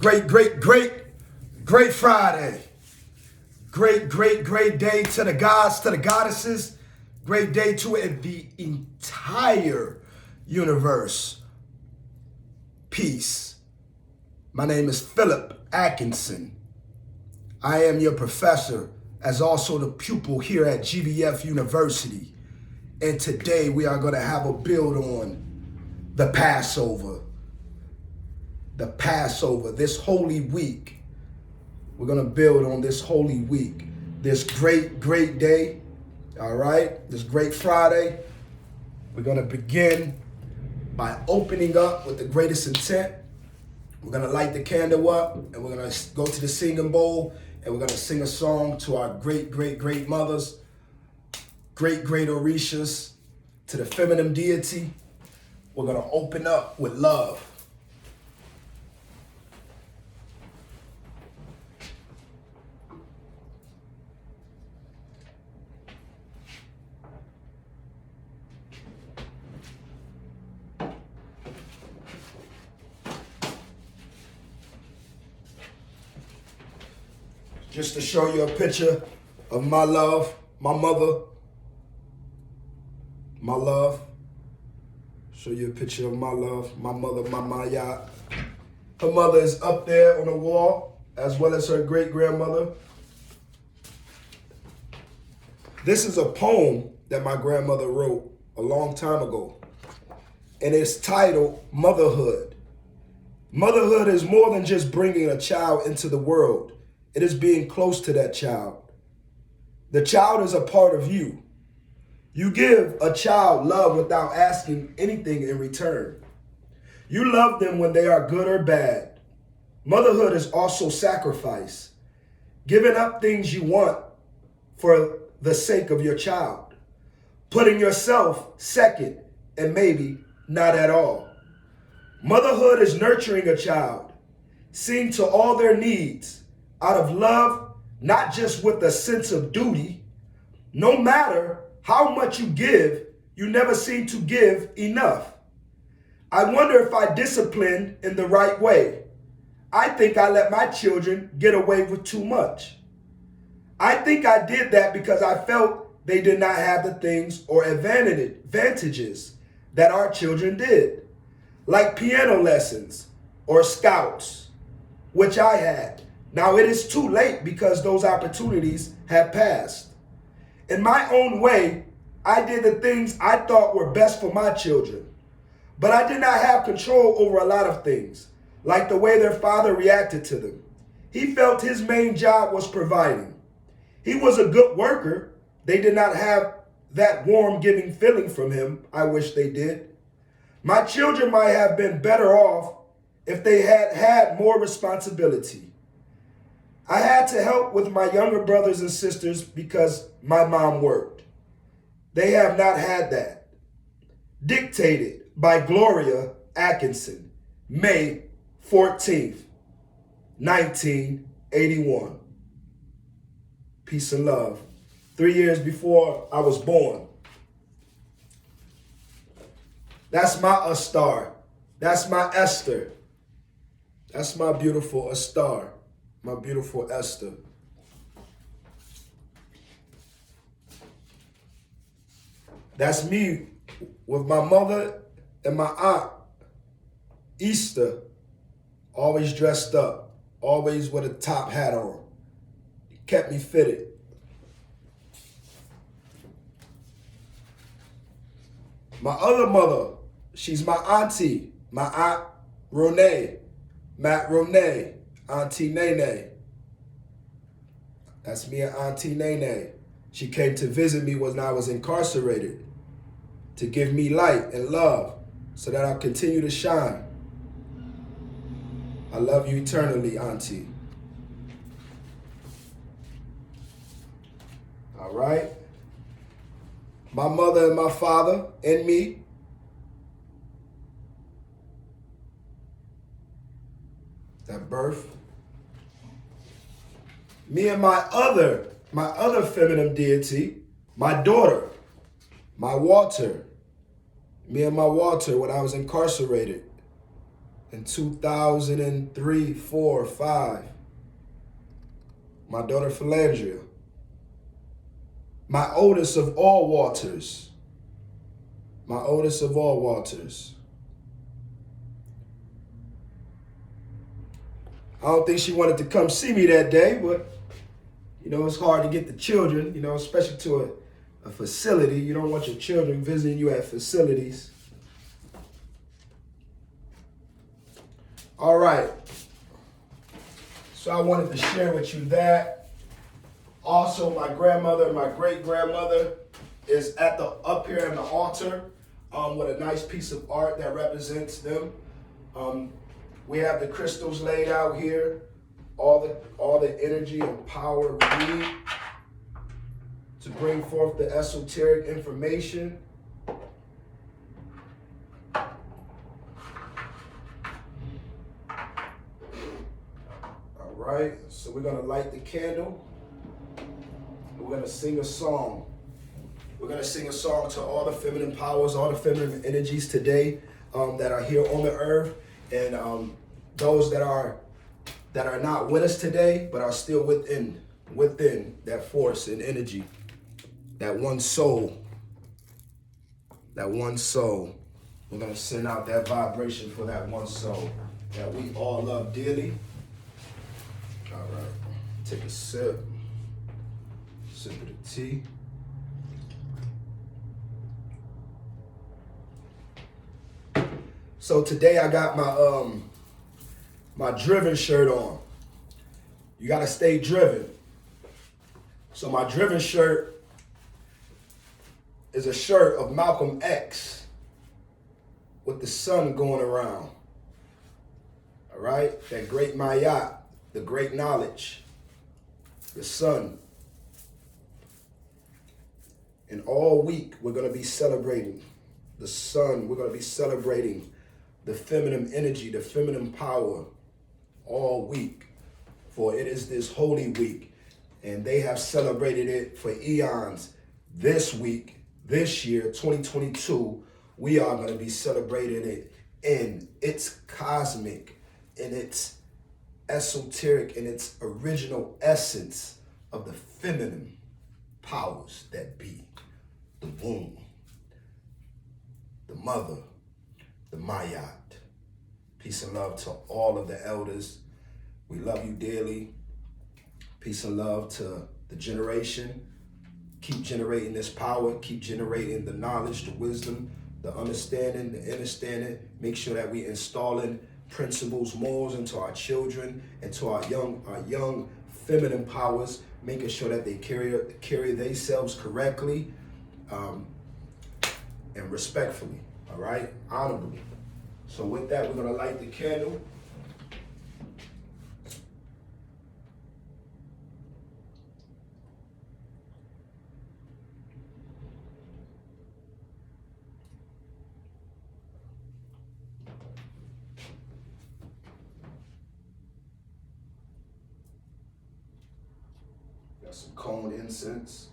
Great Friday. Great day to the gods, to the goddesses. Great day to the entire universe. Peace. My name is Phillip Atkinson. I am your professor, as also the pupil here at GBF University. And today we are going to have a build on the Passover. The Passover, this holy week. We're going to build on this holy week. This great day, all right? This great Friday. We're going to begin by opening up with the greatest intent. We're going to light the candle up, and we're going to go to the singing bowl, and we're going to sing a song to our great mothers, great Orishas, to the feminine deity. We're going to open up with love. Just to show you a picture of my love, my mother, my love. Show you a picture of my love, my mother, my Maya. Her mother is up there on the wall, as well as her great-grandmother. This is a poem that my grandmother wrote a long time ago, and it's titled Motherhood. Motherhood is more than just bringing a child into the world. It is being close to that child. The child is a part of you. You give a child love without asking anything in return. You love them when they are good or bad. Motherhood is also sacrifice, giving up things you want for the sake of your child, putting yourself second and maybe not at all. Motherhood is nurturing a child, seeing to all their needs, out of love, not just with a sense of duty. No matter how much you give, you never seem to give enough. I wonder if I disciplined in the right way. I think I let my children get away with too much. I think I did that because I felt they did not have the things or advantages that our children did, like piano lessons or scouts, which I had. Now it is too late because those opportunities have passed. In my own way, I did the things I thought were best for my children, but I did not have control over a lot of things, like the way their father reacted to them. He felt his main job was providing. He was a good worker. They did not have that warm, giving feeling from him. I wish they did. My children might have been better off if they had had more responsibility. I had to help with my younger brothers and sisters because my mom worked. They have not had that. Dictated by Gloria Atkinson, May 14th, 1981. Peace and love. 3 years before I was born. That's my Astar. That's my Esther. That's my beautiful Astar. My beautiful Esther. That's me with my mother and my aunt, Easter, always dressed up, always with a top hat on. It kept me fitted. My other mother, she's my auntie, my aunt Renee, Matt Renee. Auntie Nene. That's me and Auntie Nene. She came to visit me when I was incarcerated to give me light and love so that I'll continue to shine. I love you eternally, Auntie. All right? My mother and my father and me. That birth. Me and my other feminine deity, my daughter, my Walter. Me and my Walter when I was incarcerated. in 2003, 4, 5. My daughter Philandria. My oldest of all Walters. My oldest of all Walters. I don't think she wanted to come see me that day, but you know, it's hard to get the children, you know, especially to a facility. You don't want your children visiting you at facilities. All right. So I wanted to share with you that. Also, my grandmother and my great-grandmother is up here in the altar with a nice piece of art that represents them. We have the crystals laid out here, all the energy and power we need to bring forth the esoteric information. All right, so we're gonna light the candle. We're gonna sing a song. We're gonna sing a song to all the feminine powers, all the feminine energies today that are here on the earth, and those that are not with us today, but are still within that force and energy, that one soul. That one soul. We're gonna send out that vibration for that one soul that we all love dearly. All right, take a sip. Sip of the tea. So today I got my driven shirt on. You gotta stay driven. So my driven shirt is a shirt of Malcolm X with the sun going around. All right, that great Mayat, the great knowledge, the sun. And all week we're gonna be celebrating the sun. We're gonna be celebrating the feminine energy, the feminine power all week. For it is this holy week. And they have celebrated it for eons. This week, this year, 2022, we are going to be celebrating it in its cosmic, in its esoteric, in its original essence of the feminine powers that be. The womb, the mother, the Mayat. Peace and love to all of the elders. We love you dearly. Peace and love to the generation. Keep generating this power. Keep generating the knowledge, the wisdom, the understanding, the understanding. Make sure that we installing principles, morals into our children and to our young feminine powers, making sure that they carry themselves correctly and respectfully, all right? Honorably. So with that, we're gonna light the candle. Got some cone incense.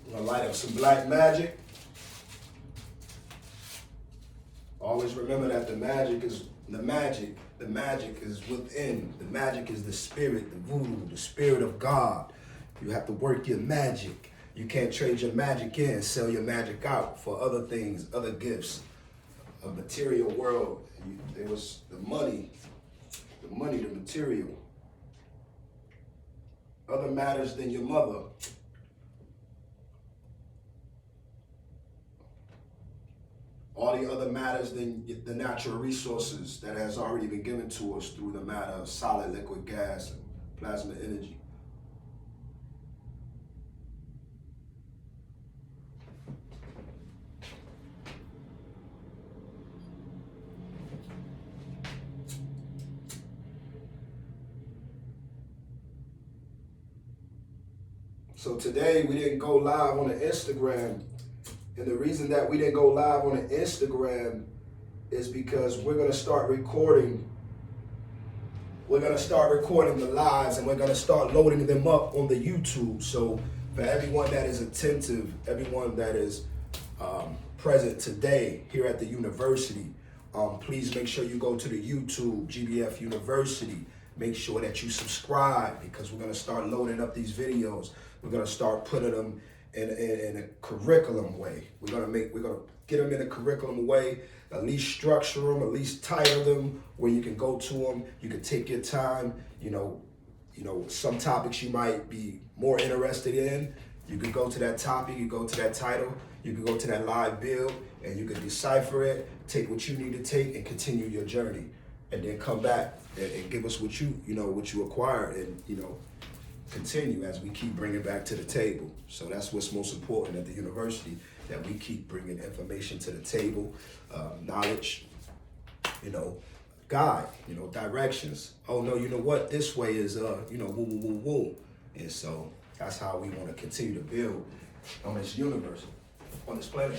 I'm gonna light up some black magic. Always remember that the magic is within. The magic is the spirit, the voodoo, the spirit of God. You have to work your magic. You can't trade your magic in, sell your magic out for other things, other gifts. A material world. There was the money, the material. Other matters than your mother. All the other matters than the natural resources that has already been given to us through the matter of solid, liquid, gas, and plasma energy. So today we didn't go live on the Instagram. And the reason that we didn't go live on the Instagram is because we're going to start recording we're gonna start recording the lives and we're gonna start loading them up on the YouTube. So for everyone that is attentive, everyone that is present today here at the university, please make sure you go to the YouTube, GBF University. Make sure that you subscribe because we're gonna start loading up these videos. We're gonna start putting them in a curriculum way. We're gonna get them in a curriculum way, at least structure them, at least title them where you can go to them. You can take your time. You know, some topics you might be more interested in. You can go to that topic, you go to that title, you can go to that live build, and you can decipher it, take what you need to take, and continue your journey, and then come back and give us what you acquired, and continue as we keep bringing back to the table. So that's what's most important at the university, that we keep bringing information to the table, knowledge, guide, directions. Oh no, you know what? This way is, woo, woo, woo, woo. And so that's how we want to continue to build on this universe, on this planet,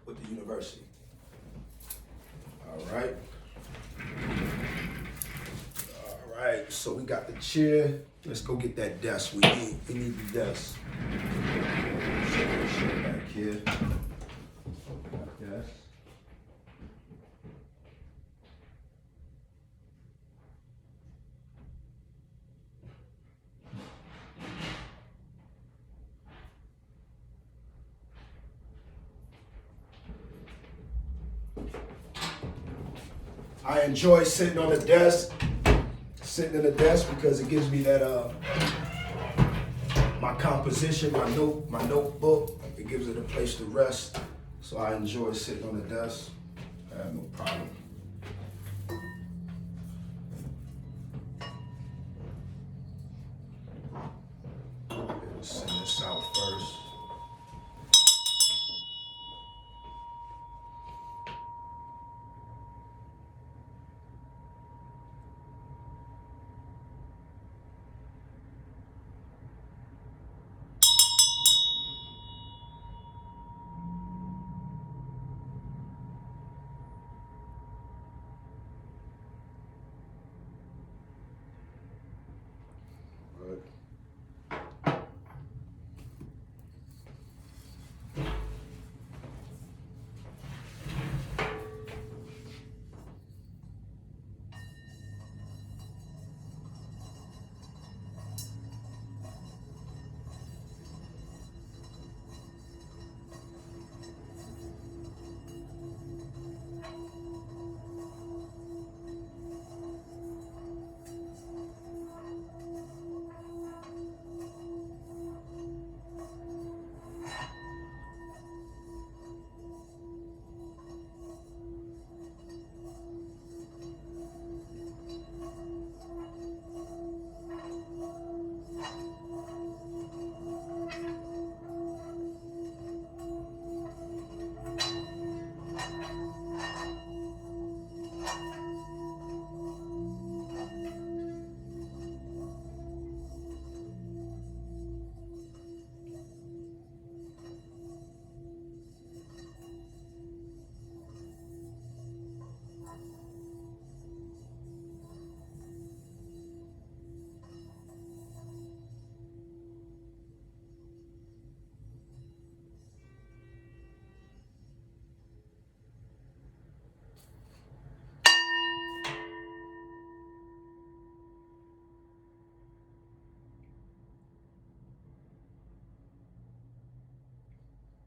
with the university. All right. All right, so we got the chair. Let's go get that desk. We need the desk. Set this shit back here. Yes. I enjoy sitting on the desk, because it gives me that my composition, my notebook. It gives it a place to rest. So I enjoy sitting on the desk. I have no problem. Let's send this out first.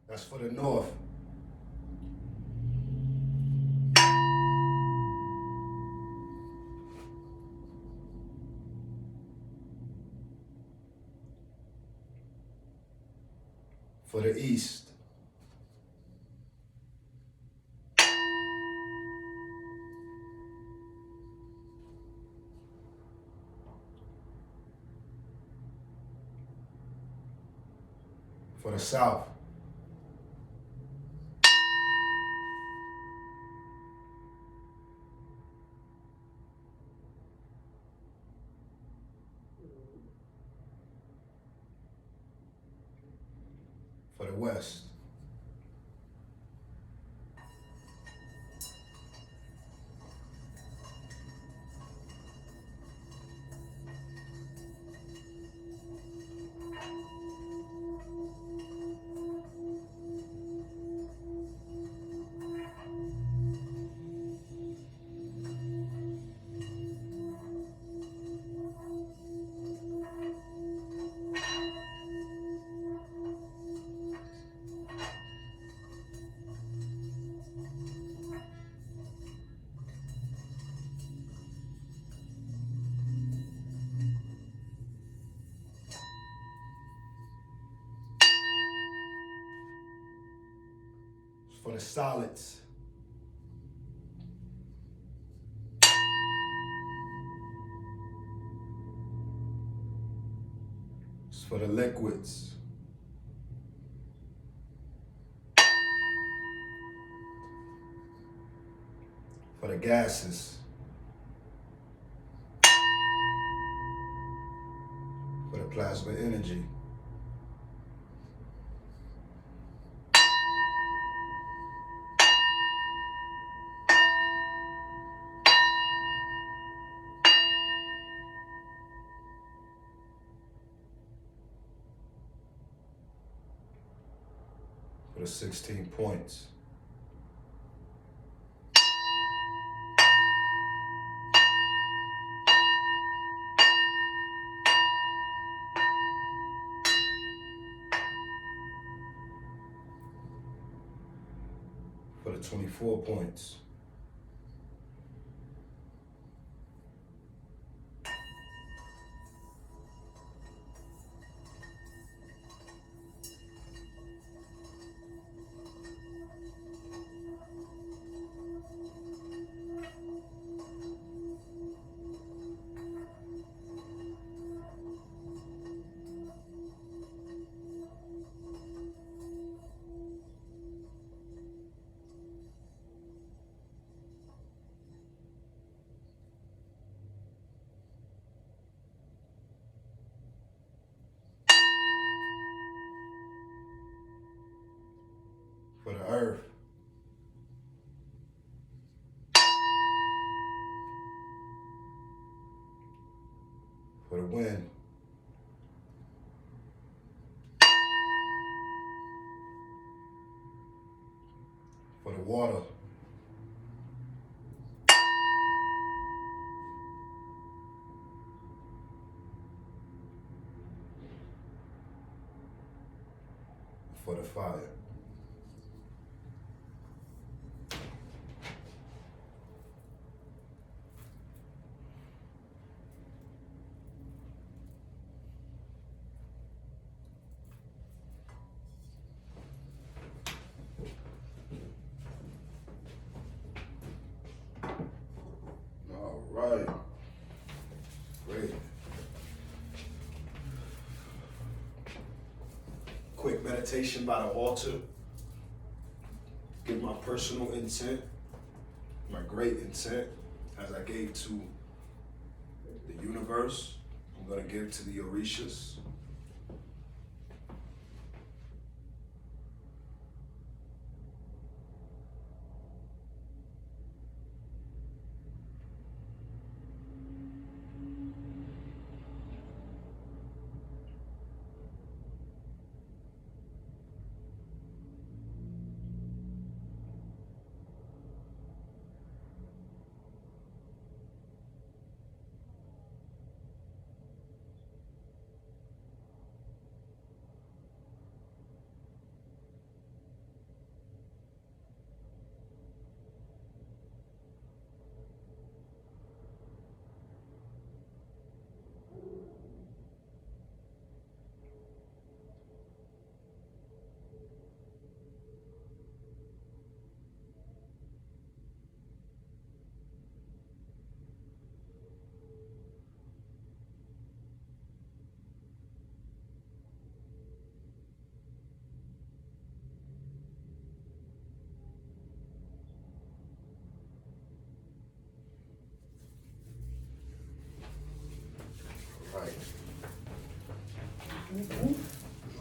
That's for the north. For the east. For the south. For the west. for the solids. It's for the liquids. For the gases. For the plasma energy. For the 16 points. For the 24 points. For the earth. For the wind. For the water. For the fire. All right. Great. Quick meditation by the altar. Give my personal intent, my great intent, as I gave to the universe. I'm going to give to the Orishas.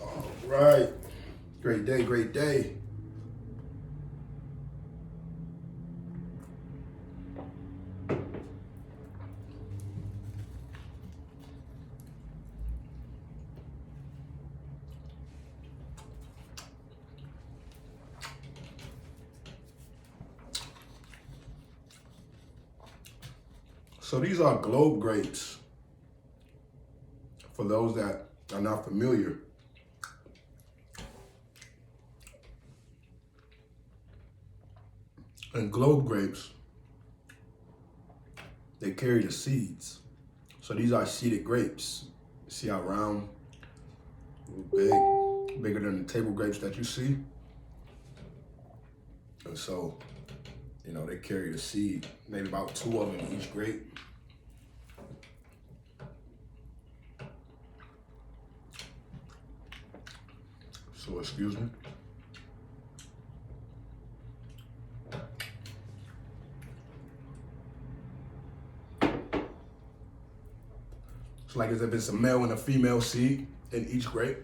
All right. Great day, great day. So these are globe grapes. For those that are not familiar. And globe grapes, they carry the seeds. So these are seeded grapes. See how round, big, bigger than the table grapes that you see. And so, you know, they carry the seed, maybe about 2 of them in each grape. So, excuse me. It's like as if it's a male and a female seed in each grape.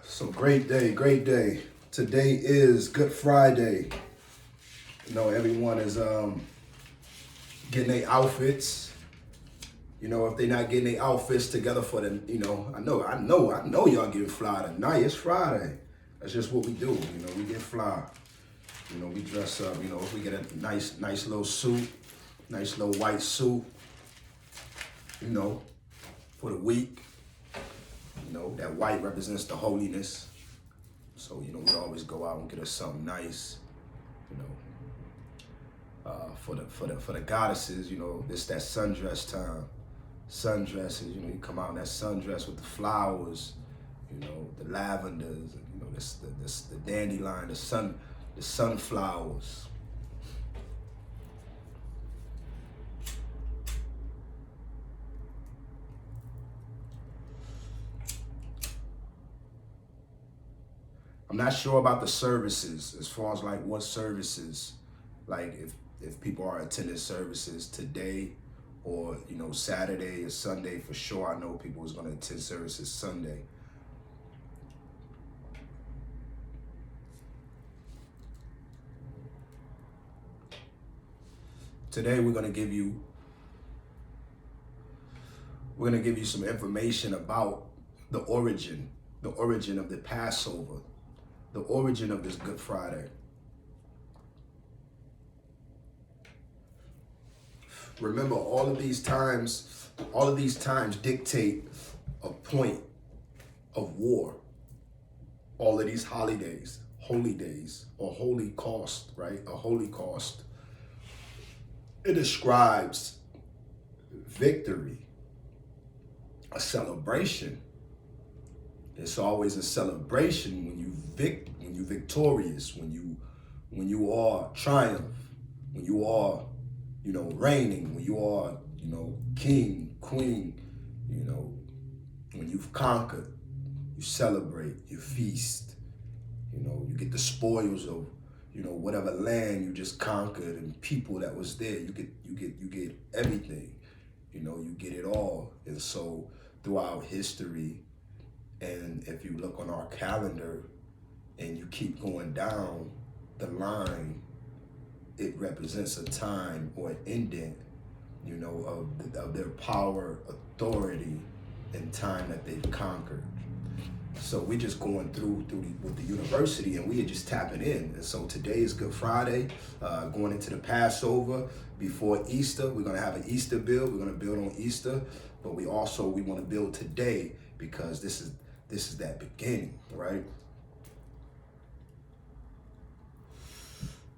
So great day, great day. Today is Good Friday. You know, everyone is getting their outfits. You know, if they're not getting their outfits together for the, you know, I know y'all getting fly tonight. It's Friday. That's just what we do. You know, we get fly. You know, we dress up. You know, if we get a nice little suit, nice little white suit, you know, for the week. You know, that white represents the holiness. So, you know, we always go out and get us something nice, you know, for the goddesses. You know, it's that sundress time. Sundresses, you know, you come out in that sundress with the flowers, you know, the lavenders, you know, the dandelion, the sunflowers. I'm not sure about the services, as far as like what services, like if people are attending services today, or, you know, Saturday or Sunday. For sure, I know people was going to attend services Sunday. Today, we're going to give you some information about the origin of the Passover, the origin of this Good Friday. Remember, all of these times dictate a point of war. All of these holidays, holy days, or holy cost, right? A holy cost. It describes victory, a celebration. It's always a celebration when you victorious, when you are triumph, when you are, you know, reigning, when you are, you know, king, queen, you know, when you've conquered, you celebrate, you feast, you know, you get the spoils of, you know, whatever land you just conquered and people that was there. You get everything, you know, you get it all. And so throughout history, and if you look on our calendar and you keep going down the line, it represents a time or an indent, you know, of their power, authority, and time that they've conquered. So we're just going through with the university, and we are just tapping in. And so today is Good Friday, going into the Passover. Before Easter, we're going to have an Easter build. We're going to build on Easter, but we want to build today, because this is that beginning, right?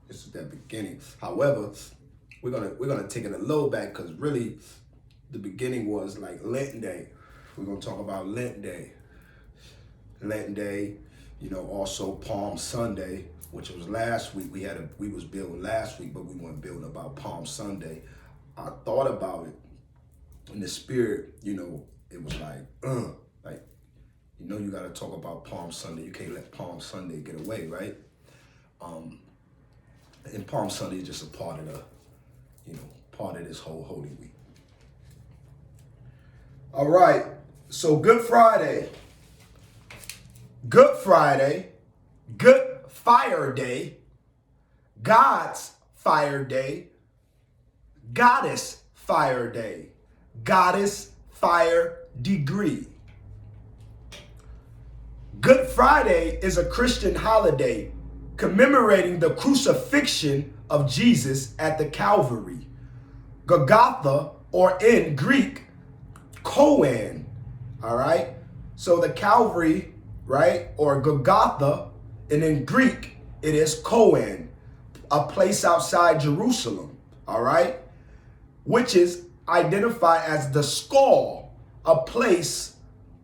This is that beginning. However, we're gonna take it a little back, because really the beginning was like Lent Day. We're gonna talk about Lent Day. Lent Day, you know, also Palm Sunday, which was last week. We was building last week, but we weren't building about Palm Sunday. I thought about it in the spirit, you know, it was like, you know, you gotta talk about Palm Sunday. You can't let Palm Sunday get away, right? And Palm Sunday is just a part of this whole Holy Week. All right, so Good Friday, Good Fire Day, God's Fire Day, Goddess Fire Day, Goddess Fire Degree. Good Friday is a Christian holiday commemorating the crucifixion of Jesus at the Calvary. Golgotha, or in Greek, Koan, all right? So the Calvary, right, or Golgotha, and in Greek, it is Koan. a place outside Jerusalem, all right, which is identified as the skull, a place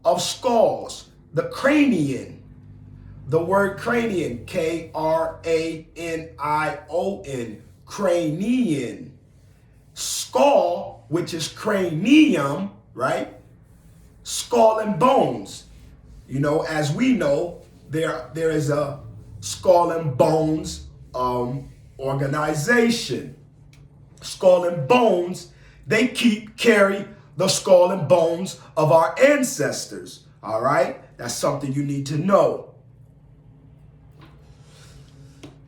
of skulls, the cranion. The word cranion, Kranion, cranion. Skull, which is cranium, right? Skull and bones. You know, as we know, there is a skull and bones organization. Skull and bones, they carry the skull and bones of our ancestors. All right, that's something you need to know.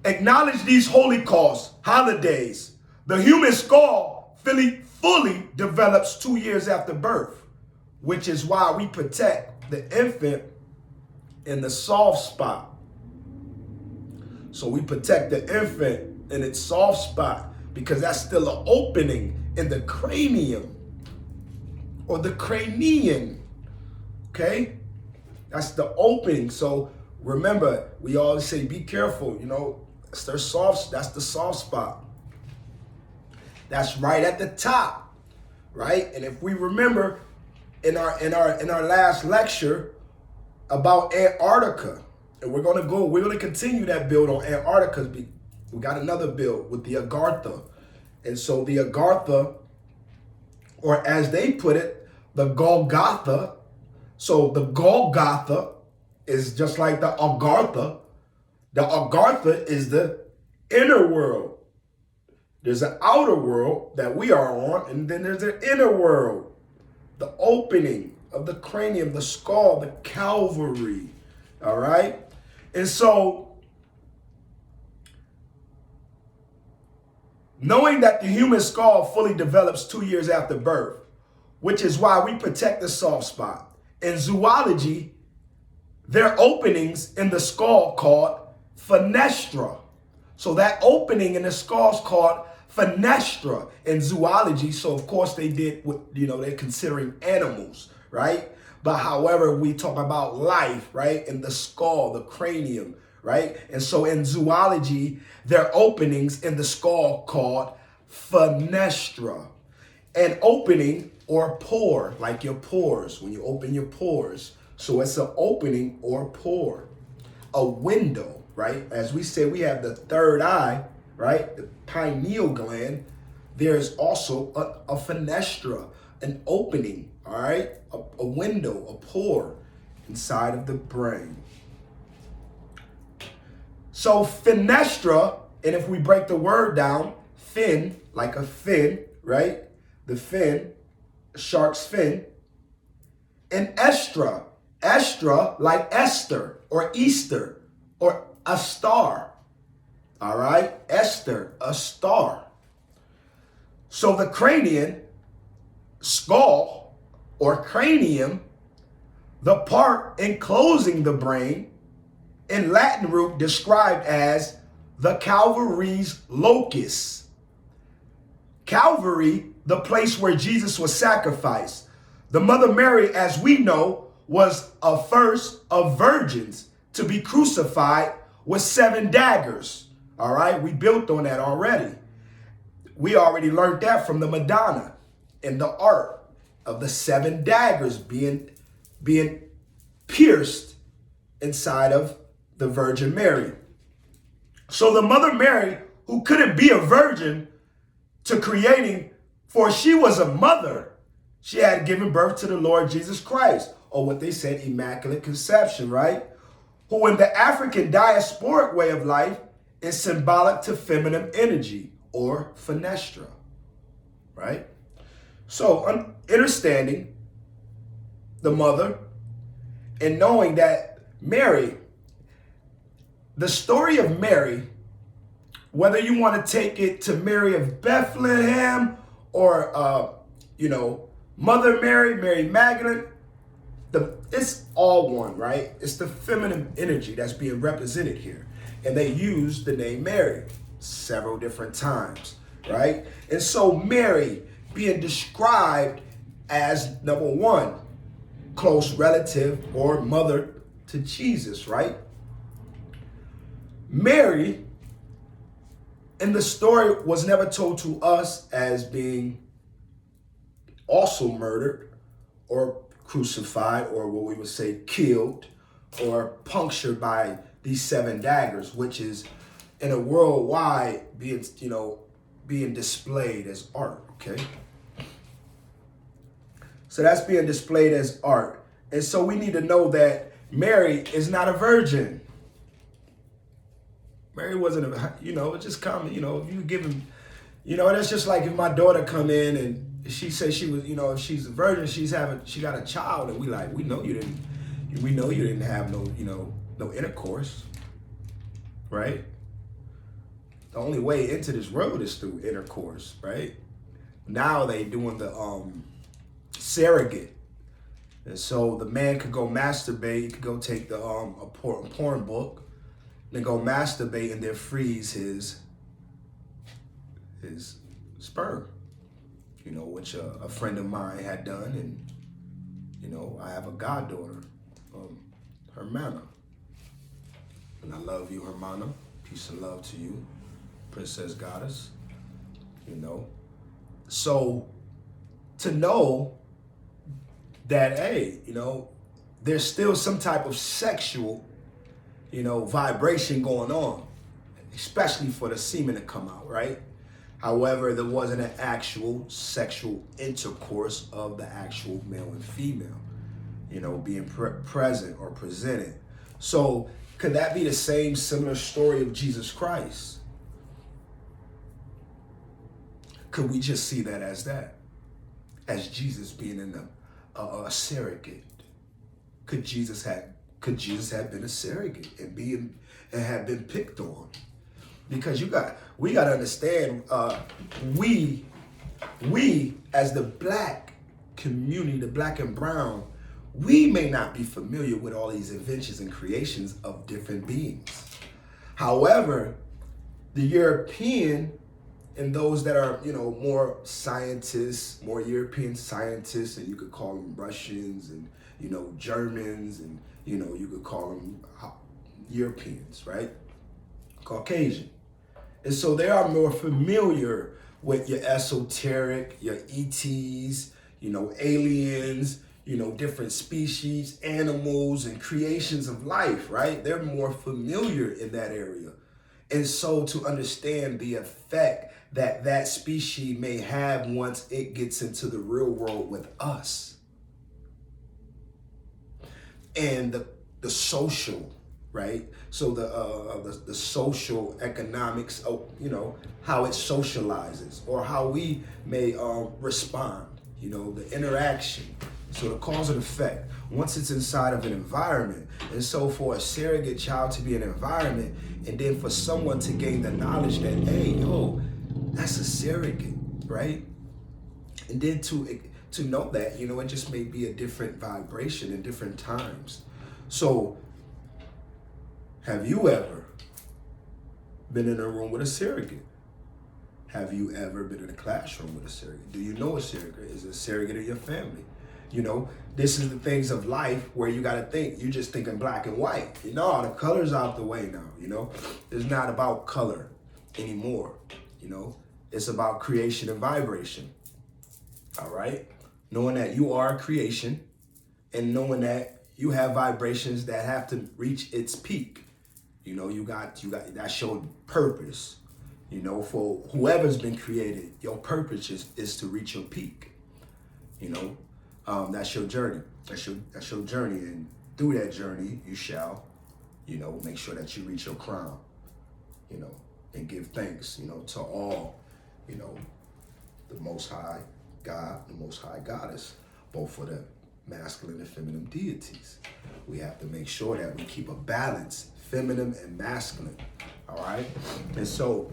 Acknowledge these holidays. The human skull fully develops 2 years after birth, which is why we protect the infant in the soft spot. So we protect the infant in its soft spot because that's still an opening in the cranium or the cranion. Okay? That's the opening. So remember, we always say be careful, you know, that's the soft spot. That's right at the top, right? And if we remember in our last lecture about Antarctica, and we're gonna continue that build on Antarctica. We got another build with the Agartha. And so the Agartha, or as they put it, the Golgotha. So the Golgotha is just like the Agartha. The Agartha is the inner world. There's an outer world that we are on, and then there's an inner world. The opening of the cranium, the skull, the Calvary. All right? And so, knowing that the human skull fully develops 2 years after birth, which is why we protect the soft spot. In zoology, there are openings in the skull called fenestra. So that opening in the skull is called fenestra in zoology. So of course they did what, you know, they're considering animals, right? But however, we talk about life, right? In the skull, the cranium, right? And so in zoology, there are openings in the skull called fenestra. An opening or pore, like your pores, when you open your pores. So it's an opening or pore. A window, right? As we say, we have the third eye, right? The pineal gland. There's also a fenestra, an opening, all right? A window, a pore inside of the brain. So fenestra, and if we break the word down, fin, like a fin, right? The fin, a shark's fin. And estra, like Esther or Easter or a star. All right, Esther, a star. So the cranium, skull or cranium, the part enclosing the brain, in Latin root described as the Calvary's locus. Calvary, the place where Jesus was sacrificed. The Mother Mary, as we know, was a first of virgins to be crucified with 7 daggers. All right, we built on that already. We already learned that from the Madonna in the art of the 7 daggers being pierced inside of the Virgin Mary. So the Mother Mary, who couldn't be a virgin to creating, for she was a mother, she had given birth to the Lord Jesus Christ, or what they said, Immaculate Conception, right? Who in the African diasporic way of life is symbolic to feminine energy, or fenestra, right? So understanding the mother and knowing that Mary, the story of Mary, whether you want to take it to Mary of Bethlehem or, Mother Mary, Mary Magdalene, it's all one, right? It's the feminine energy that's being represented here. And they use the name Mary several different times, right? And so Mary being described as, number one, close relative or mother to Jesus, right? Mary And the story was never told to us as being also murdered or crucified, or what we would say killed or punctured by these 7 daggers, which is in a worldwide being displayed as art. Okay, so that's being displayed as art. And so we need to know that Mary is not a virgin. Mary wasn't a, it's just common, if you give him, that's just like if my daughter come in and she says she was, if she's a virgin, she got a child, and we know you didn't have no intercourse, right? The only way into this world is through intercourse, right? Now they doing the surrogate. And so the man could go masturbate, he could go take the a porn book, then go masturbate and then freeze his sperm, which a friend of mine had done. And, I have a goddaughter, Hermana. And I love you, Hermana. Peace and love to you, Princess Goddess. So to know that, hey, there's still some type of sexual, vibration going on, especially for the semen to come out, right? However, there wasn't an actual sexual intercourse of the actual male and female, being present or presented. So could that be the same similar story of Jesus Christ? Could we just see that as Jesus being in a surrogate? Could Jesus have been a surrogate and have been picked on? Because we got to understand, we as the black community, the black and brown, we may not be familiar with all these inventions and creations of different beings. However, the European and those that are, more scientists, more European scientists, and you could call them Russians and, Germans, and, you could call them Europeans, right? Caucasian. And so they are more familiar with your esoteric, your ETs, aliens, different species, animals, and creations of life, right? They're more familiar in that area. And so to understand the effect that species may have once it gets into the real world with us. And the social, right? So the social economics of, how it socializes, or how we may respond, the interaction. So the cause and effect, once it's inside of an environment. And so for a surrogate child to be an environment, and then for someone to gain the knowledge that, hey, that's a surrogate, right? And then to know that, it just may be a different vibration in different times. So have you ever been in a room with a surrogate? Have you ever been in a classroom with a surrogate? Do you know a surrogate? Is it a surrogate of your family? This is the things of life where you got to think. You're just thinking black and white. The color's out the way now, It's not about color anymore, It's about creation and vibration, all right? Knowing that you are a creation and knowing that you have vibrations that have to reach its peak. You got that's your purpose. For whoever's been created, your purpose is to reach your peak. That's your journey. That's your journey, and through that journey, you shall, make sure that you reach your crown. And give thanks, to all, the Most High God, the Most High Goddess, both for the masculine and feminine deities. We have to make sure that we keep a balance, feminine and masculine. All right. And so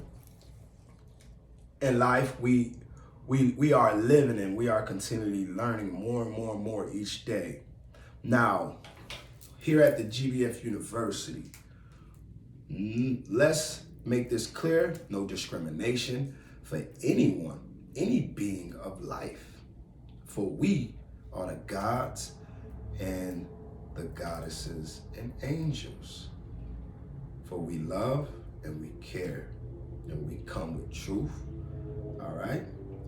in life, we are living and we are continually learning more and more and more each day. Now, here at the GBF University, let's make this clear: no discrimination for anyone, any being of life. For we are the gods and the goddesses and angels. For we love and we care and we come with truth, all right?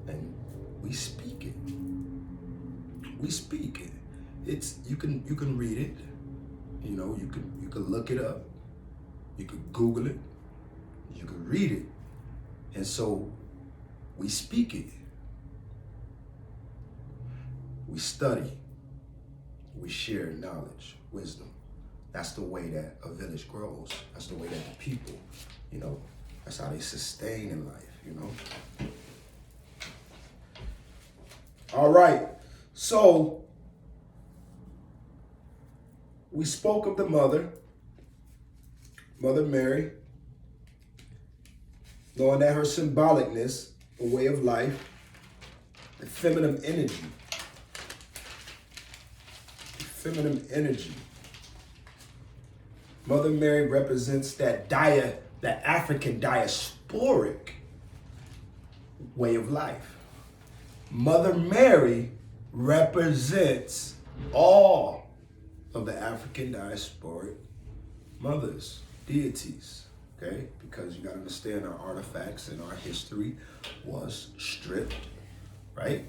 And we speak it. We speak it. It's you can read it, you know, you can look it up, you can Google it, you can read it. And so we speak it. We study. We share knowledge, wisdom. That's the way that a village grows. That's the way that the people, you know, that's how they sustain in life, you know. All right. So we spoke of the mother, Mother Mary, knowing that her symbolicness, a way of life, the feminine energy. Feminine energy. Mother Mary represents that African diasporic way of life. Mother Mary represents all of the African diasporic mothers, deities, okay? Because you gotta understand our artifacts and our history was stripped, right?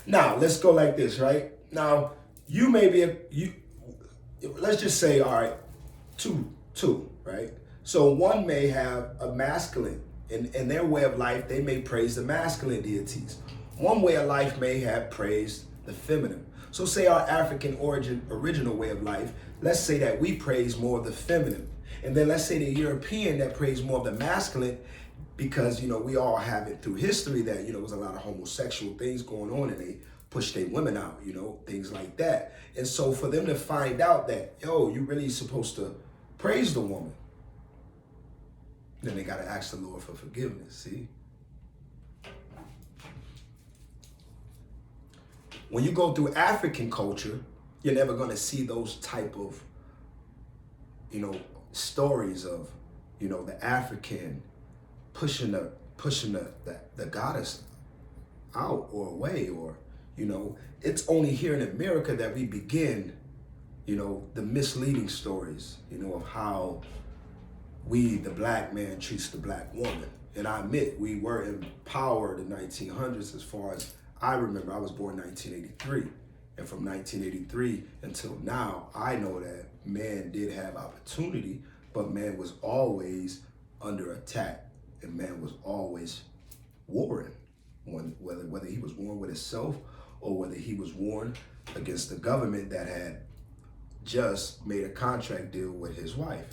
Now, let's go like this, right? Now, you may be, let's just say, all right, two, right? So one may have a masculine, in their way of life, they may praise the masculine deities. One way of life may have praised the feminine. So say our African original way of life, let's say that we praise more of the feminine. And then let's say the European that praise more of the masculine, because, you know, we all have it through history that, you know, there's a lot of homosexual things going on and they push their women out, you know, things like that. And so for them to find out that, yo, you really supposed to praise the woman, then they got to ask the Lord for forgiveness, see? When you go through African culture, you're never going to see those type of, you know, stories of, you know, the African pushing the goddess out or away, or, you know, it's only here in America that we begin, you know, the misleading stories, you know, of how the black man treats the black woman. And I admit, we were empowered in the 1900s. As far as I remember, I was born in 1983. And from 1983 until now, I know that man did have opportunity, but man was always under attack. And man was always warring, whether he was warring with himself or whether he was warring against the government that had just made a contract deal with his wife,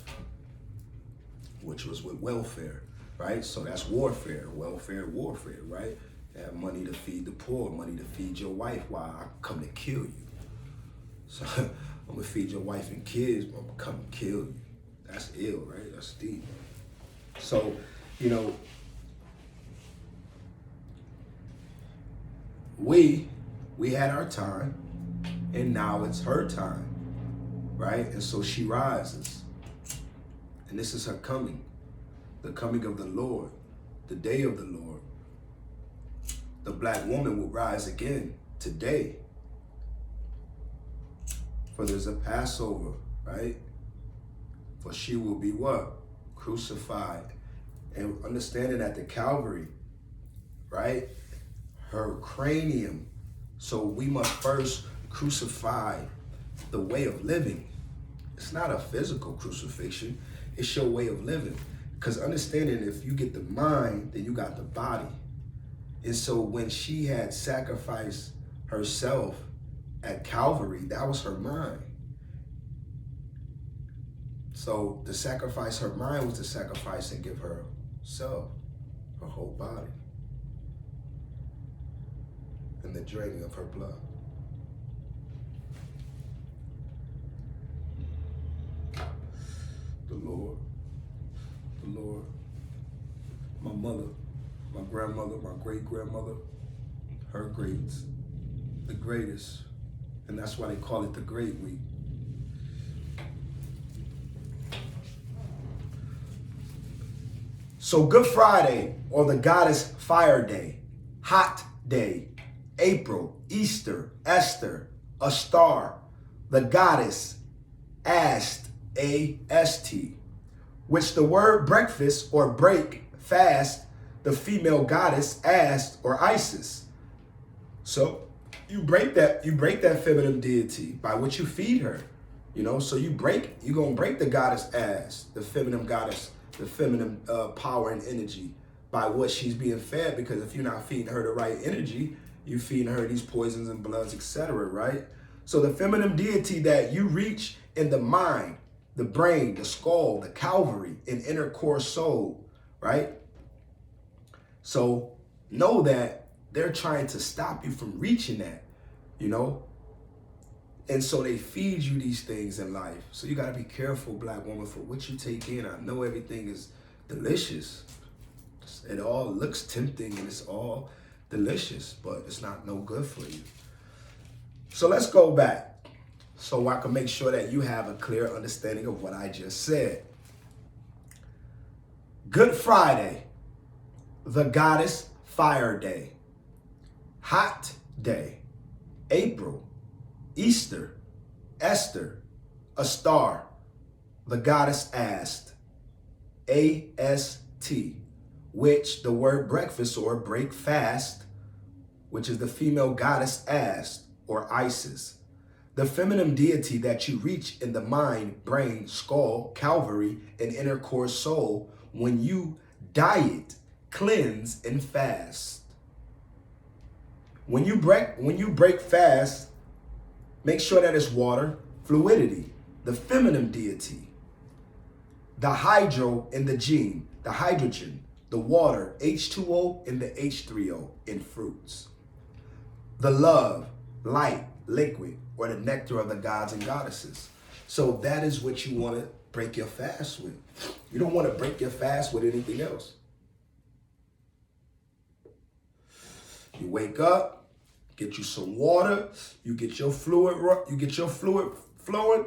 which was with welfare, right? So that's warfare, warfare, right? Have money to feed the poor, money to feed your wife while I come to kill you. So I'm gonna feed your wife and kids, but I'm gonna come and kill you. That's ill, right? That's deep. So, you know, we had our time, and now it's her time, right? And so she rises. And this is her coming, the coming of the Lord, the day of the Lord. The black woman will rise again today. For there's a Passover, right? For she will be what? Crucified. And understanding at the Calvary, right? Her cranium. So we must first crucify the way of living. It's not a physical crucifixion. It's your way of living. Because understanding, if you get the mind, then you got the body. And so when she had sacrificed herself at Calvary, that was her mind. So to sacrifice her mind was to sacrifice and give herself, her whole body, and the draining of her blood. The Lord, my mother, my grandmother, my great-grandmother, her greats, the greatest. And that's why they call it the Great Week. So Good Friday, or the Goddess Fire Day, Hot Day, April, Easter, Esther, a star, the goddess, Ast, A-S-T, which the word breakfast or break, fast, the female goddess asked, or Isis. So you break that feminine deity by what you feed her. So you're gonna break the goddess ass, the feminine goddess, the feminine power and energy by what she's being fed, because if you're not feeding her the right energy, you're feeding her these poisons and bloods, etc., right? So the feminine deity that you reach in the mind, the brain, the skull, the Calvary, and inner core soul, right? So know that they're trying to stop you from reaching that, And so they feed you these things in life. So you got to be careful, black woman, for what you take in. I know everything is delicious. It all looks tempting and it's all delicious, but it's not no good for you. So let's go back so I can make sure that you have a clear understanding of what I just said. Good Friday, the goddess fire day. Hot day, April. Easter, Esther, a star, the goddess asked, A-S-T, which the word breakfast or break fast, which is the female goddess asked, or Isis. The feminine deity that you reach in the mind, brain, skull, Calvary, and inner core soul when you diet, cleanse, and fast. When you break fast, make sure that it's water, fluidity, the feminine deity, the hydro in the gene, the hydrogen, the water, H2O and the H3O in fruits, the love, light, liquid, or the nectar of the gods and goddesses. So that is what you want to break your fast with. You don't want to break your fast with anything else. You wake up, get you some water, you get your fluid flowing.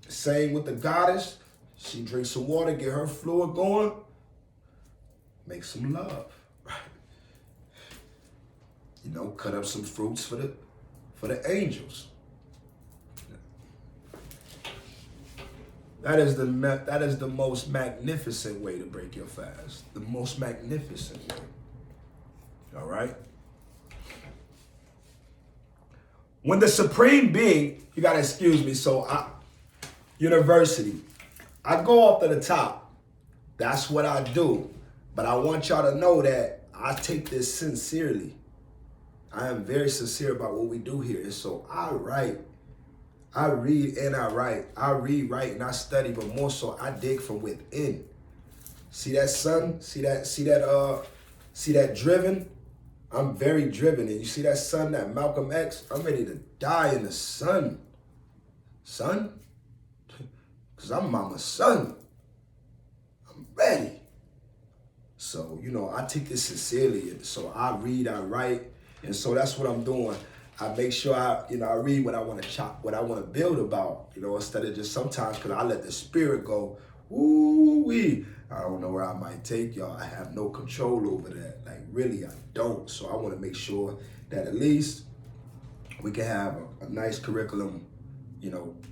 Same with the goddess. She drinks some water, get her fluid going. Make some love. Cut up some fruits for the angels. That is the most magnificent way to break your fast. The most magnificent way. All right? When the supreme being, you gotta excuse me, university, I go off to the top. That's what I do. But I want y'all to know that I take this sincerely. I am very sincere about what we do here. And so I write, I read and I write. I read, write, and I study, but more so I dig from within. See that sun? See that driven? I'm very driven. And you see that sun, that Malcolm X? I'm ready to die in the sun. Son? Because I'm mama's son. I'm ready. So, I take this sincerely. And so I read, I write. And so that's what I'm doing. I make sure I read what I want to what I want to build about, instead of just sometimes, because I let the spirit go, ooh-wee. I don't know where I might take y'all. I have no control over that. Like, really, I don't. So I want to make sure that at least we can have a nice curriculum,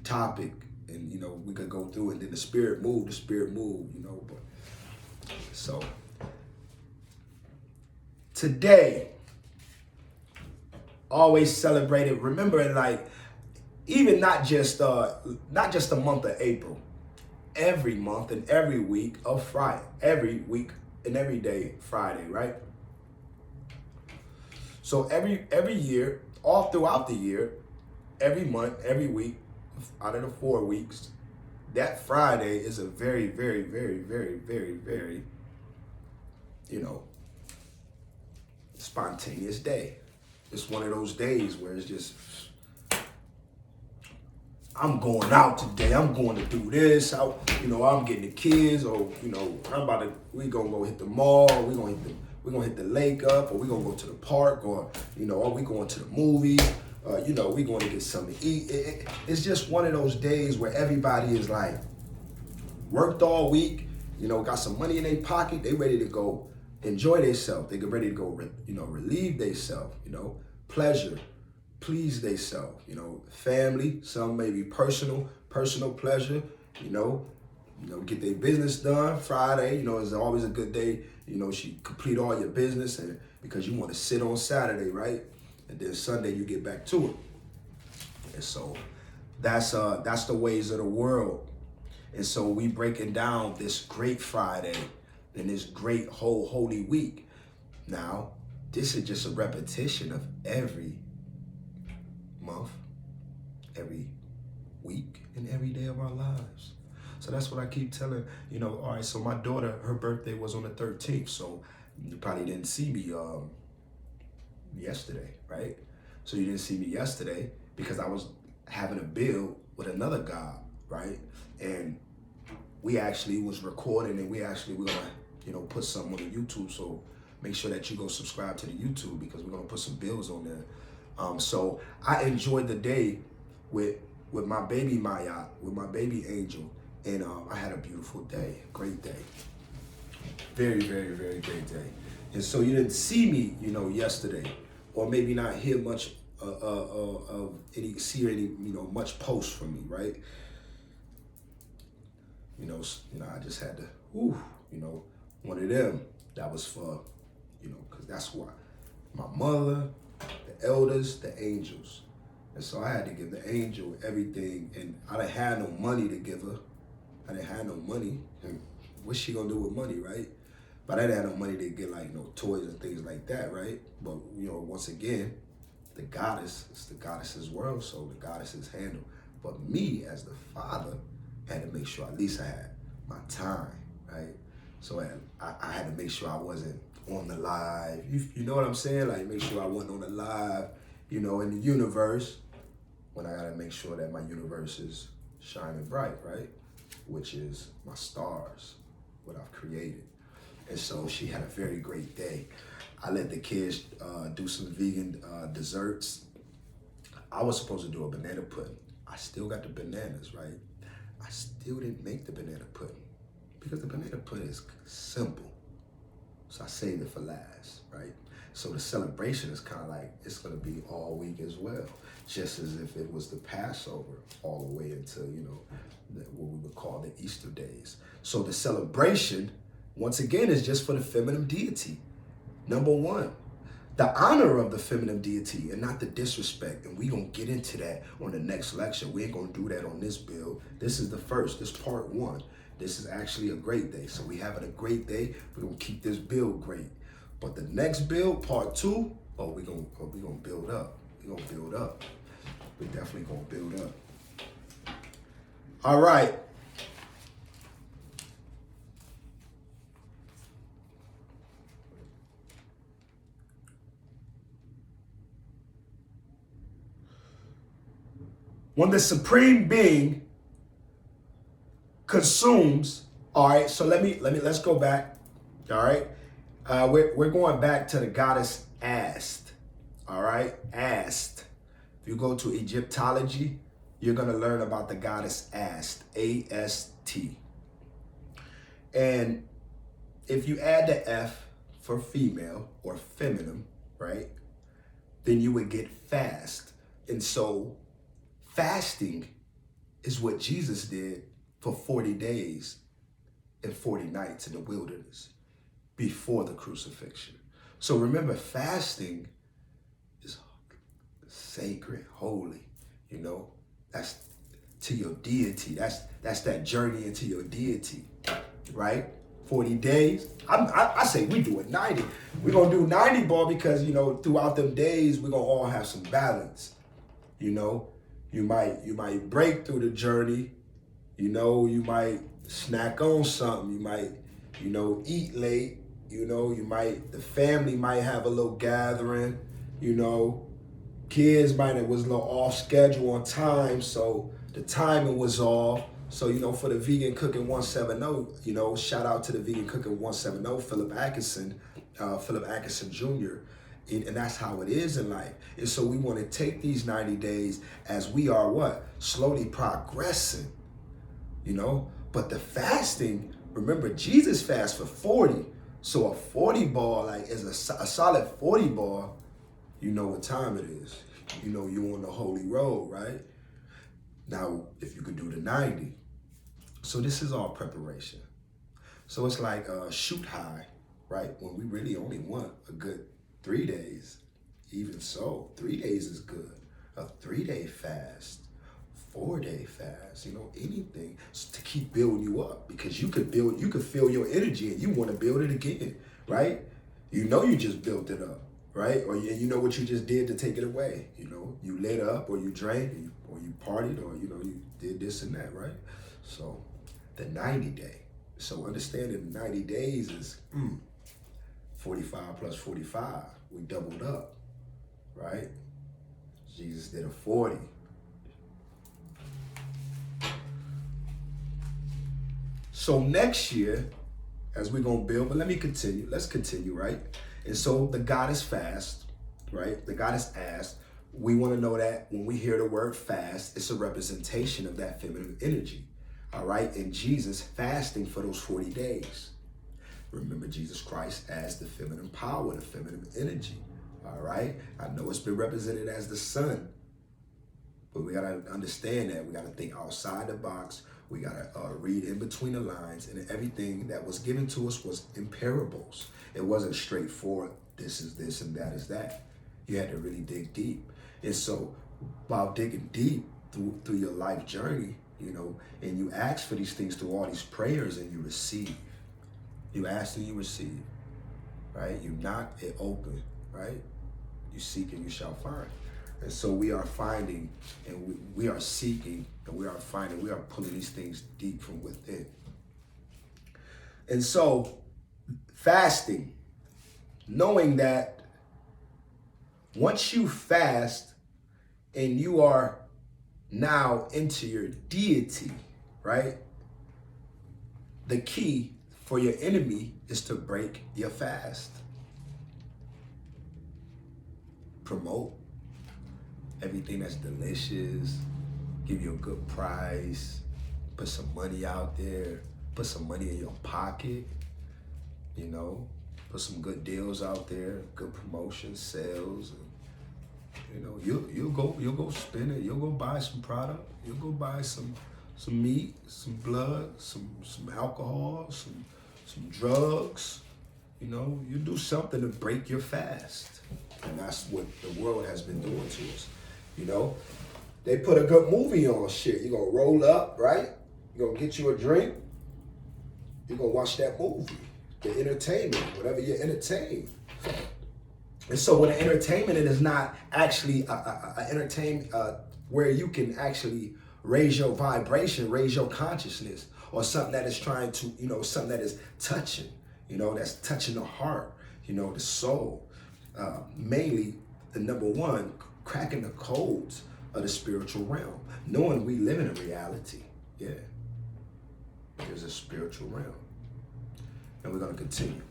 topic, and, we could go through, and then the spirit move, but so today, always celebrated, remember, like, even not just the month of April, every month and every week of Friday, every week and every day Friday, right? So every year, all throughout the year, every month, every week, out of the 4 weeks, that Friday is a very, very, very, very, very, very, spontaneous day. It's one of those days where it's just, I'm going out today. I'm going to do this. I'm getting the kids, or we gonna go hit the mall. Or we gonna hit the lake up, or we gonna go to the park, or are we going to the movies? We going to get something to eat. It's just one of those days where everybody is like worked all week. Got some money in their pocket. They ready to go enjoy themselves. They get ready to go, relieve themselves. Pleasure, please themselves. Family. Some maybe personal pleasure. get their business done. Friday, is always a good day. She complete all your business, and because you want to sit on Saturday, right? And then Sunday you get back to it. And so that's the ways of the world. And so we breaking down this great Friday and this great whole Holy Week. Now, this is just a repetition of every month, every week, and every day of our lives. So that's what I keep telling, all right, so my daughter, her birthday was on the 13th, so you probably didn't see me yesterday, right? So you didn't see me yesterday because I was having a build with another guy, right? And we actually was recording, and we're gonna, put something on the YouTube. So make sure that you go subscribe to the YouTube because we're gonna put some bills on there. So I enjoyed the day with my baby Maya, with my baby Angel, and I had a beautiful day, great day, very, very, very great day. And so you didn't see me, yesterday, or maybe not hear much much posts from me, right? I just had to, one of them that was for, because that's why my mother, the elders, the angels. And so I had to give the angel everything, and I didn't have no money to give her. I didn't have no money. And what's she gonna do with money, right? But I didn't have no money to get toys and things like that, right? But once again, the goddess, it's the goddess's world, so the goddess's handle. But me as the father had to make sure at least I had my time, right? So I had to make sure I wasn't on the live. You know what I'm saying? Like, make sure I wasn't on the live, in the universe, when I gotta make sure that my universe is shining bright, right? Which is my stars, what I've created. And so she had a very great day. I let the kids do some vegan desserts. I was supposed to do a banana pudding. I still got the bananas, right? I still didn't make the banana pudding because the banana pudding is simple. So I saved it for last, right? So the celebration is kind of like, it's gonna be all week as well, just as if it was the Passover all the way into, what we would call the Easter days. So the celebration, once again, is just for the feminine deity. Number one, the honor of the feminine deity and not the disrespect. And we're going to get into that on the next lecture. We ain't going to do that on this build. This is the first. This is part one. This is actually a great day. So we having a great day. We're going to keep this build great. But the next build, part two, we're going to build up. We're going to build up. We're definitely going to build up. All right. When the Supreme Being consumes, all right, so let's go back, all right? We're going back to the goddess Ast, all right? Ast. If you go to Egyptology, you're gonna learn about the goddess Ast, A-S-T. And if you add the F for female or feminine, right, then you would get fast. And so fasting is what Jesus did for 40 days and 40 nights in the wilderness before the crucifixion. So remember, fasting is sacred, holy, that's to your deity. That's that journey into your deity, right? 40 days. I say we do it 90. We're gonna do 90 ball because throughout them days we're gonna all have some balance. You might break through the journey, you might snack on something, you might, eat late, the family might have a little gathering, kids might was a little off schedule on time, so the timing was off. So, for the Vegan Cooking 170, shout out to the Vegan Cooking 170, Phillip Atkinson Jr., and that's how it is in life. And so we want to take these 90 days as we are what? Slowly progressing, But the fasting, remember, Jesus fasted for 40. So a 40 bar, is a solid 40 bar, you know what time it is. You on the holy road, right? Now, if you could do the 90, So this is all preparation. So it's like shoot high, right? When we really only want a good 3 days. Even so, 3 days is good. A 3-day fast, 4-day fast, anything to keep building you up, because you could feel your energy and you want to build it again, right? You just built it up, right? Or you know what you just did to take it away. You lit up, or you drank, or you partied, or you did this and that, right? So the 90-day. So understanding the 90 days is 45 plus 45. We doubled up, right? Jesus did a 40. So next year, as we're going to build, but let's continue, right? And so the goddess fast, right? The goddess asked, we want to know that when we hear the word fast, it's a representation of that feminine energy, all right? And Jesus fasting for those 40 days. Remember, Jesus Christ as the feminine power, the feminine energy, all right? I know it's been represented as the sun, but we got to understand that. We got to think outside the box. We got to read in between the lines, and everything that was given to us was in parables. It wasn't straightforward, this is this and that is that. You had to really dig deep. And so while digging deep through your life journey, and you ask for these things through all these prayers, and you receive. You ask and you receive, right? You knock, it open, right? You seek and you shall find. And so we are finding, and we are seeking, and we are finding, we are pulling these things deep from within. And so fasting, knowing that once you fast and you are now into your deity, right? The key for your enemy is to break your fast. Promote everything that's delicious, give you a good price, put some money out there, put some money in your pocket, put some good deals out there, good promotions, sales, and, you'll go spend it, you'll go buy some product, you'll go buy some meat, some blood, some alcohol, some drugs, you do something to break your fast. And that's what the world has been doing to us. They put a good movie on, shit. You're going to roll up, right? You're going to get you a drink. You're going to watch that movie, the entertainment, whatever you're entertained. And so when the entertainment, it is not actually a entertainment where you can actually raise your vibration, raise your consciousness, or something that is trying to, something that is touching, that's touching the heart, the soul. Mainly, the number one, cracking the codes of the spiritual realm, knowing we live in a reality. Yeah, there's a spiritual realm, and we're going to continue.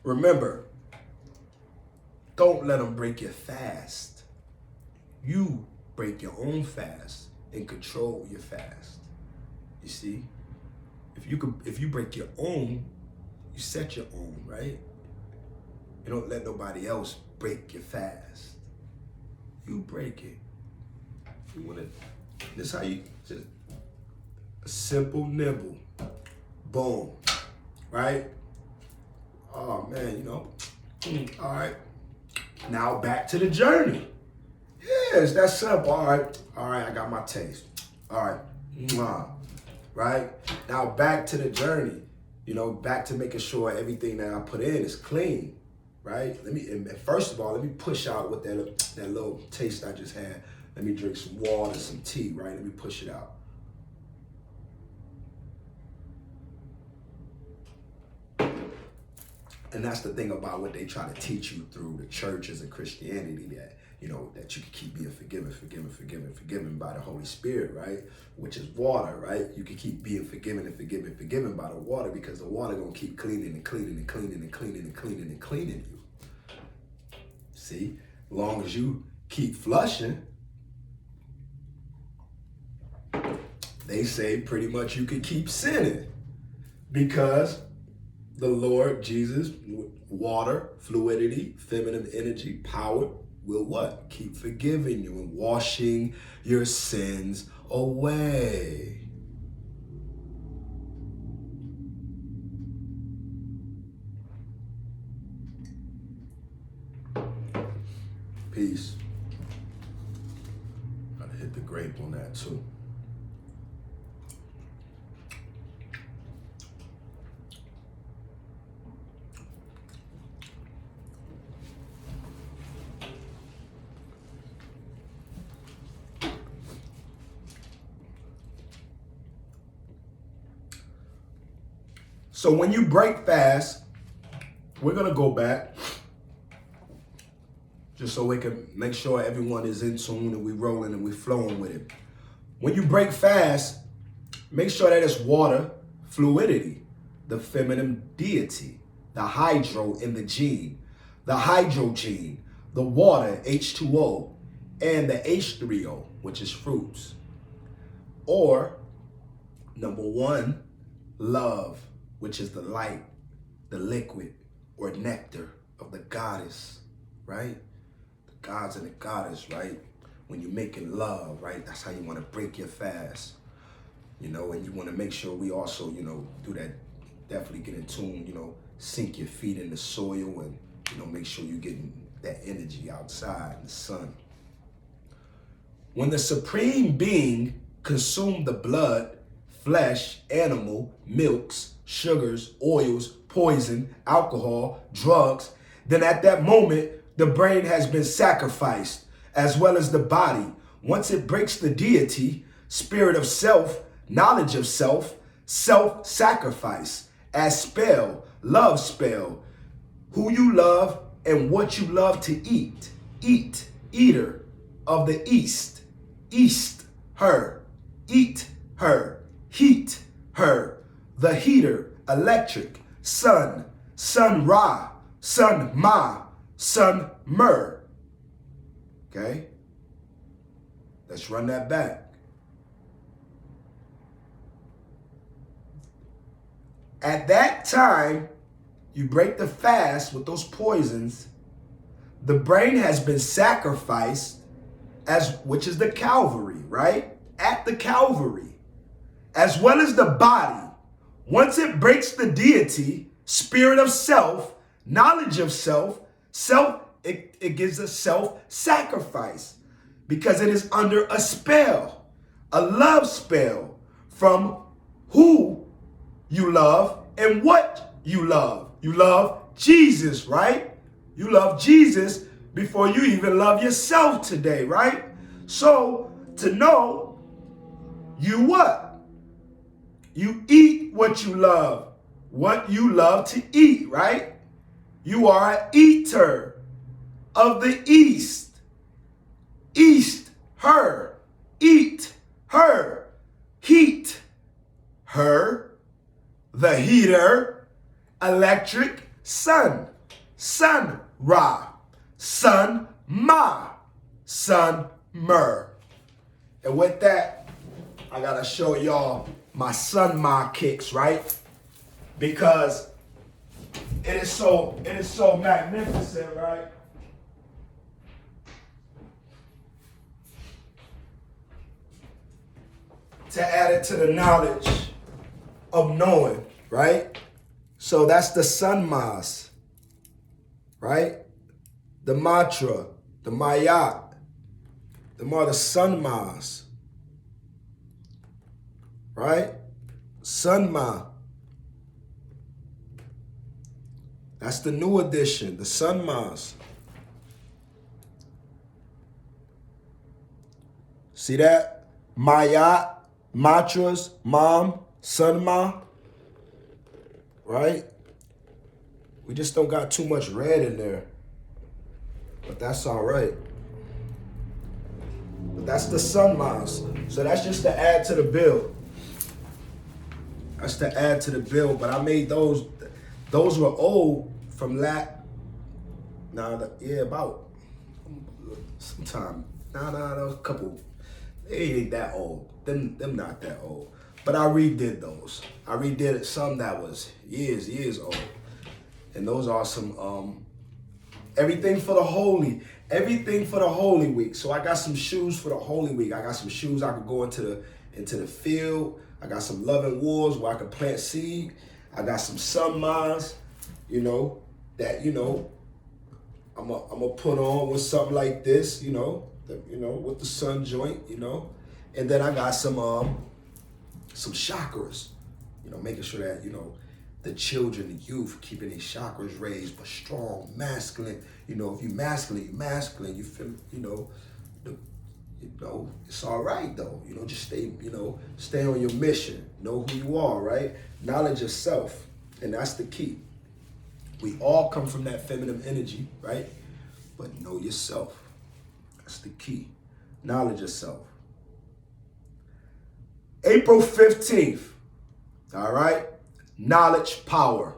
Remember, don't let them break your fast. You break your own fast and control your fast. You see, if you break your own, you set your own, right? You don't let nobody else break your fast. You break it. You want to, this how you, just a simple nibble. Boom. Right? Oh man, all right. Now back to the journey. Yes, that's simple. All right, I got my taste. All right. Right? Now back to the journey. Back to making sure everything that I put in is clean, right? First of all, let me push out what that little taste I just had. Let me drink some water, some tea, right? Let me push it out. And that's the thing about what they try to teach you through the churches and Christianity, that that you can keep being forgiven by the Holy Spirit, right? Which is water, right? You can keep being forgiven by the water, because the water gonna keep cleaning you. See, as long as you keep flushing, they say pretty much you can keep sinning, because the Lord Jesus, water, fluidity, feminine energy, power, will what? Keep forgiving you and washing your sins away. Peace. Gotta hit the grape on that too. So when you break fast, we're gonna go back just so we can make sure everyone is in tune and we rolling and we flowing with it. When you break fast, make sure that it's water, fluidity, the feminine deity, the hydro in the gene, the hydrogen, the water, H2O, and the H3O, which is fruits. Or, number one, love, which is the light, the liquid, or nectar of the goddess, right? The gods and the goddess, right? When you're making love, right? That's how you want to break your fast, you know, and you want to make sure we also, you know, do that, definitely get in tune, you know, sink your feet in the soil and, you know, make sure you're getting that energy outside in the sun. When the Supreme Being consumed the blood, flesh, animal, milks, sugars, oils, poison, alcohol, drugs, then at that moment, the brain has been sacrificed, as well as the body. Once it breaks the deity, spirit of self, knowledge of self, self-sacrifice, as spell, love spell, who you love and what you love to eat, eater of the east, her, eat her, heat her, the heater, electric, sun, sun ra, sun ma, sun mer. Okay? Let's run that back. At that time, you break the fast with those poisons, the brain has been sacrificed, which is the Calvary, right? At the Calvary, as well as the body. Once it breaks the deity, spirit of self, knowledge of self, it gives a self-sacrifice because it is under a spell, a love spell from who you love and what you love. You love Jesus, right? You love Jesus before you even love yourself today, right? So to know, you what? You eat what you love to eat, right? You are an eater of the east. East her, eat her, heat her, the heater, electric, sun, sun ra, sun ma, sun mer. And with that, I gotta show y'all my sun ma kicks, right? Because it is so magnificent, right? To add it to the knowledge of knowing, right? So that's the sun mas, right? The mantra, the mayat, them are the sun mas, right? Sun ma. That's the new edition, the sun mas. See that? Mayat, mantras, mom, sun ma. Right? We just don't got too much red in there. But that's all right. But that's the sun mas. So that's just to add to the bill. That's to add to the bill. But I made those were old from about sometime. Those couple, they ain't that old. Them not that old. But I redid those. I redid some that was years old. And those are some Everything for the holy. Everything for the Holy Week. So I got some shoes for the Holy Week. I got some shoes I could go into the field. I got some loving wars where I can plant seed. I got some sun mines, that, I'm a put on with something like this, with the sun joint, And then I got some chakras, making sure that, the children, the youth, keeping their chakras raised, but strong, masculine. If you masculine, you masculine. You feel, it's all right though. Just stay on your mission. Know who you are, right? Knowledge of self, and that's the key. We all come from that feminine energy, right? But know yourself. That's the key. Knowledge of self. April 15th, all right? Knowledge power.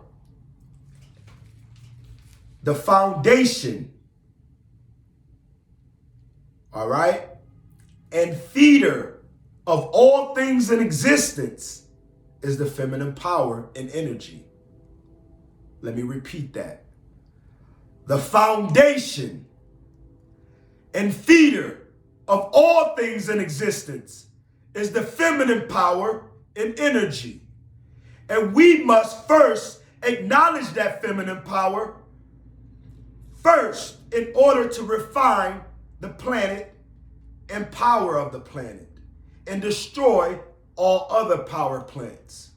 The foundation, all right, and feeder of all things in existence is the feminine power and energy. Let me repeat that. The foundation and feeder of all things in existence is the feminine power and energy. And we must first acknowledge that feminine power first in order to refine the planet and power of the planet and destroy all other power plants.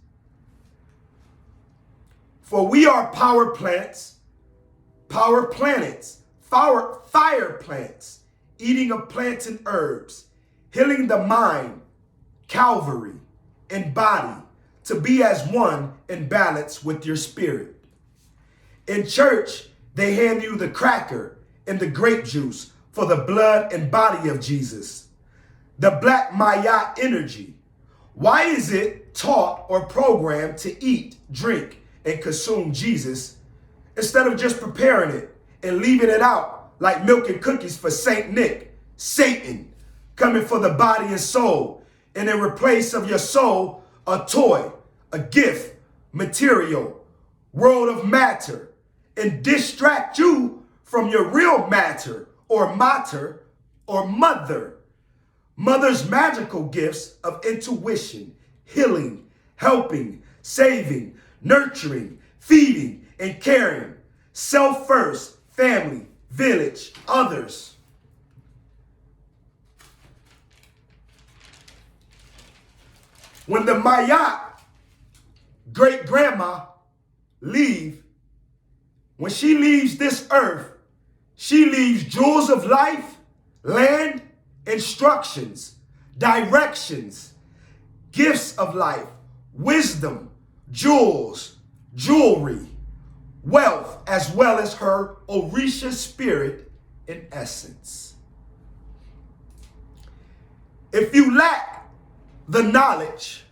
For we are power plants, power planets, fire plants, eating of plants and herbs, healing the mind, Calvary, and body, to be as one in balance with your spirit. In church, they hand you the cracker and the grape juice for the blood and body of Jesus. The black Maya energy. Why is it taught or programmed to eat, drink, and consume Jesus instead of just preparing it and leaving it out like milk and cookies for Saint Nick, Satan, coming for the body and soul, and in replace of your soul, a toy, a gift, material, world of matter, and distract you from your real matter or mater or mother. Mother's magical gifts of intuition, healing, helping, saving, nurturing, feeding, and caring. Self first, family, village, others. When the Maya great-grandma when she leaves this earth, she leaves jewels of life, land, instructions, directions, gifts of life, wisdom, jewels, jewelry, wealth, as well as her Orisha spirit in essence. If you lack the knowledge